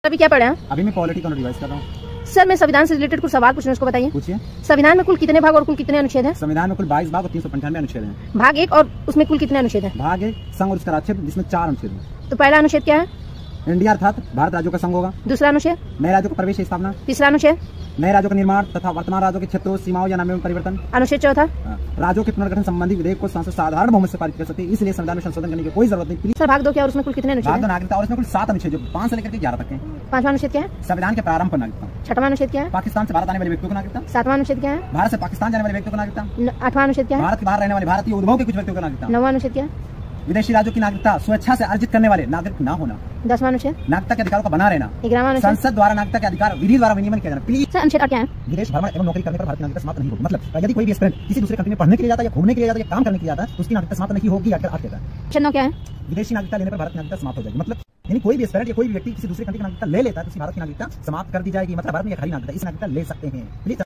अभी क्या पढ़े हैं? अभी मैं पॉलिटी का रिवाइज कर रहा हूँ। सर मैं संविधान से रिलेटेड कुछ सवाल पूछना, उसको बताइए। पूछिए। संविधान में कुल कितने भाग और कुल कितने अनुच्छेद हैं? संविधान में कुल 22 भाग और 395 अनुच्छेद हैं। भाग 1 और उसमें कुल कितने अनुच्छेद हैं? भाग 1 संघ और उसका राज्यक्षेत्र, जिसमें 4 अनुच्छेद हैं। तो पहला अनुच्छेद क्या है? इंडिया अर्थात भारत राज्यों का संघ होगा। दूसरा अनुच्छेद? नए राज्यों का प्रवेश स्थापना। तीसरा अनुच्छेद? नए राज्यों का निर्माण तथा वर्तमान राज्यों के क्षेत्रों, सीमाओं या नामों में परिवर्तन। अनुच्छेद चौथा? राज्यों के पुनर्गठन संबंधी विधेयक को संसद साधारण बहुमत से पारित कर सकती है, इसलिए संविधान में संशोधन करने की कोई जरूरत नहीं। सर भाग 2 क्या और उसमें कुल कितने अनुच्छेद भाग 2 हैं? नागरिकता और इसमें कुल 7 अनुच्छेद जो 5 से लेकर के 11 तक हैं। पांचवा अनुच्छेद क्या है? संविधान के प्रारंभ पर नागरिकता। छठवां अनुच्छेद क्या है? पाकिस्तान से भारत आने वाले व्यक्तियों को नागरिकता। सातवां अनुच्छेद क्या है? भारत से पाकिस्तान जाने वाले व्यक्तियों को नागरिकता। आठवां अनुच्छेद क्या है? भारत के बाहर रहने वाले भारतीय उद्भव के कुछ व्यक्तियों को नागरिकता। नौवां अनुच्छेद क्या है? विदेशी राज्यों की नागरिकता स्वेच्छा से अर्जित करने वाले नागरिक ना होना। 10वां अनुच्छेद? नागरिकता के अधिकारों का बना रहना। 11वां अनुच्छेद? संसद द्वारा नागरिकता के अधिकार विधि द्वारा विनियमन किया जाना। प्लीज सर अनुच्छेद क्या है? विदेश भ्रमण एवं नौकरी करने पर भारतीय नागरिकता समाप्त नहीं होगी। मतलब यदि कोई भी एस्पिरेंट किसी दूसरे कंट्री में पढ़ने के लिए जाता है या घूमने के लिए जाता है या काम करने के लिए जाता है तो उसकी नागरिकता समाप्त नहीं होगी। आर्टिकल 8 कहता है। अनुच्छेद 9 क्या है? विदेशी नागरिकता लेने पर भारत की नागरिकता समाप्त हो जाएगी। मतलब यानी कोई भी एस्पिरेंट या कोई भी व्यक्ति किसी दूसरे कंट्री की नागरिकता ले लेता है तो उसकी भारत की नागरिकता समाप्त कर दी जाएगी। मतलब भारत में एक हरी नागरिकता इस नागरिकता ले सकते हैं। प्लीज